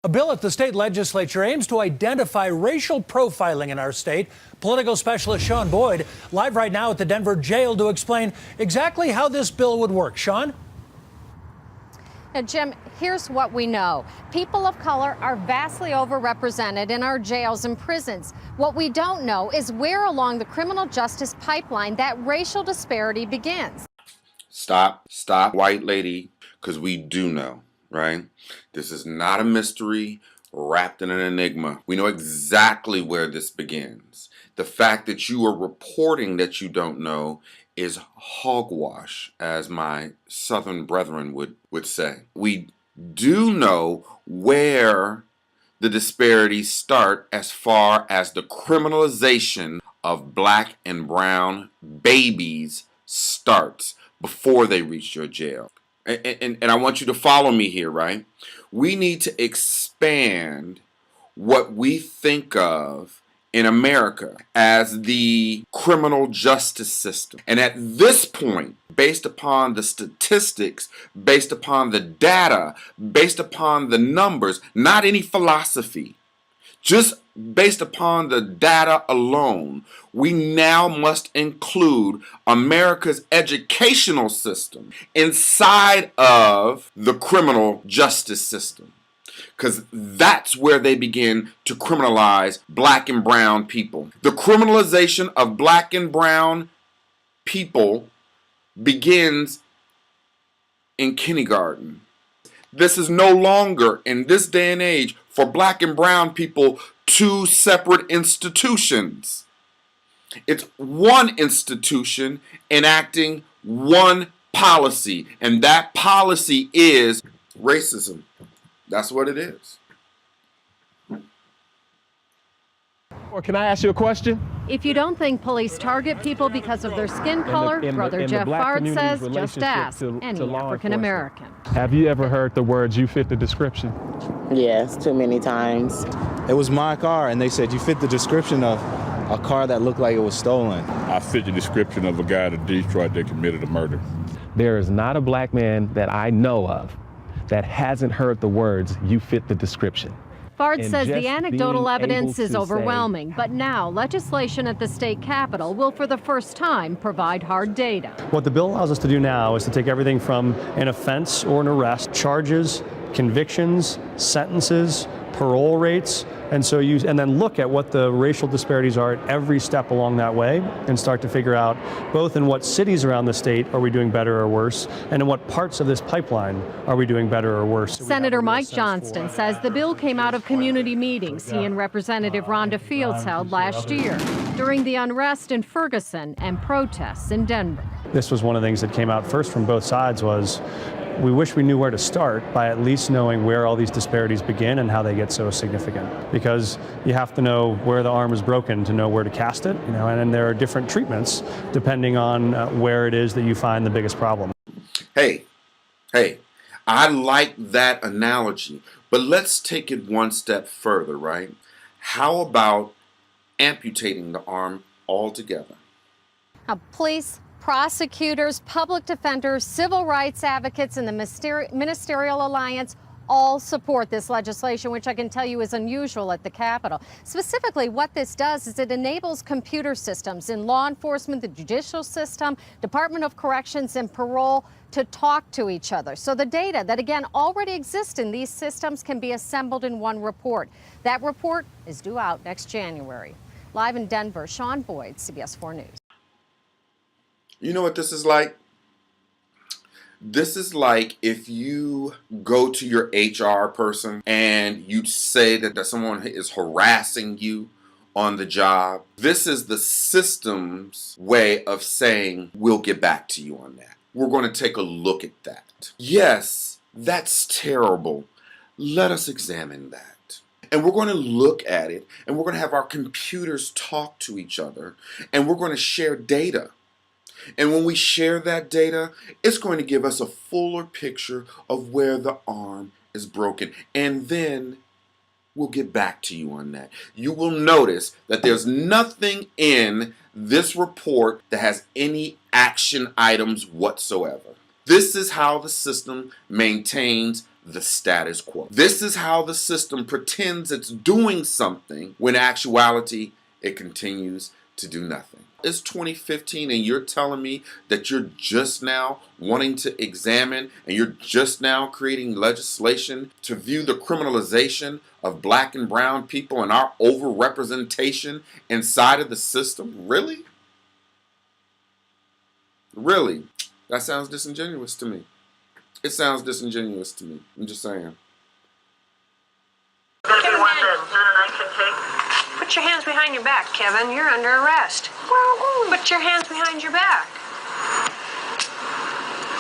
A bill at the state legislature aims to identify racial profiling in our state. Political specialist Sean Boyd live right now at the Denver jail to explain exactly how this bill would work. Sean? Now, Jim, here's what we know. People of color are vastly overrepresented in our jails and prisons. What we don't know is where along the criminal justice pipeline that racial disparity begins. Stop, white lady, because we do know, right? This is not a mystery wrapped in an enigma. We know exactly where this begins. The fact that you are reporting that you don't know is hogwash, as my southern brethren would say. We do know where the disparities start as far as the criminalization of black and brown babies starts before they reach your jail. And I want you to follow me here, right? We need to expand what we think of in America as the criminal justice system. And at this point, based upon the statistics, based upon the data, based upon the numbers, not any philosophy, just based upon the data alone, we now must include America's educational system inside of the criminal justice system. Because that's where they begin to criminalize black and brown people. The criminalization of black and brown people begins in kindergarten. This is no longer, in this day and age, for black and brown people, two separate institutions. It's one institution enacting one policy, and that policy is racism. That's what it is. Or can I ask you a question? If you don't think police target people because of their skin color, Brother Jeff Bard says just ask any African American. Have you ever heard the words, "you fit the description"? Yes, too many times. It was my car, and they said, you fit the description of a car that looked like it was stolen. I fit the description of a guy in Detroit that committed a murder. There is not a black man that I know of that hasn't heard the words, "you fit the description." Bard says the anecdotal evidence is overwhelming, but now legislation at the state capitol will for the first time provide hard data. What the bill allows us to do now is to take everything from an offense or an arrest, charges, convictions, sentences, parole rates, and then look at what the racial disparities are at every step along that way and start to figure out both in what cities around the state are we doing better or worse, and in what parts of this pipeline are we doing better or worse. Senator Mike Johnston says the bill came out of community meetings he and Representative Rhonda Fields held last year during the unrest in Ferguson and protests in Denver. This was one of the things that came out first from both sides was we wish we knew where to start by at least knowing where all these disparities begin and how they get so significant. Because you have to know where the arm is broken to know where to cast it, and then there are different treatments depending on where it is that you find the biggest problem. Hey, I like that analogy, but let's take it one step further, right? How about amputating the arm altogether? Police, prosecutors, public defenders, civil rights advocates, and the Ministerial Alliance all support this legislation, which I can tell you is unusual at the Capitol. Specifically, what this does is it enables computer systems in law enforcement, the judicial system, Department of Corrections, and parole to talk to each other. So the data that, again, already exists in these systems can be assembled in one report. That report is due out next January. Live in Denver, Sean Boyd, CBS 4 News. You know what this is like? This is like if you go to your HR person and you say that someone is harassing you on the job. This is the system's way of saying, we'll get back to you on that. We're going to take a look at that. Yes, that's terrible. Let us examine that. And we're going to look at it, and we're going to have our computers talk to each other, and we're going to share data. And when we share that data, it's going to give us a fuller picture of where the arm is broken. And then we'll get back to you on that. You will notice that there's nothing in this report that has any action items whatsoever. This is how the system maintains the status quo. This is how the system pretends it's doing something when in actuality it continues to do nothing. It's 2015 and you're telling me that you're just now wanting to examine and you're just now creating legislation to view the criminalization of black and brown people and our overrepresentation inside of the system? Really? Really? That sounds disingenuous to me. It sounds disingenuous to me. I'm just saying. Put your hands behind your back, Kevin. You're under arrest. Put your hands behind your back.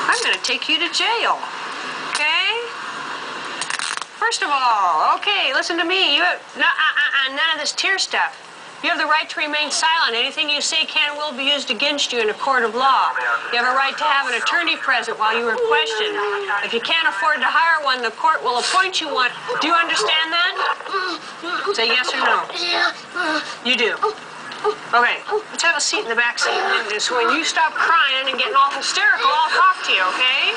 I'm going to take you to jail. Okay? First of all, okay, listen to me. You have none of this tear stuff. You have the right to remain silent. Anything you say can and will be used against you in a court of law. You have a right to have an attorney present while you are questioned. If you can't afford to hire one, the court will appoint you one. Do you understand that? Say yes or no. You do. Okay, let's have a seat in the back seat. So when you stop crying and getting all hysterical, I'll talk to you, okay?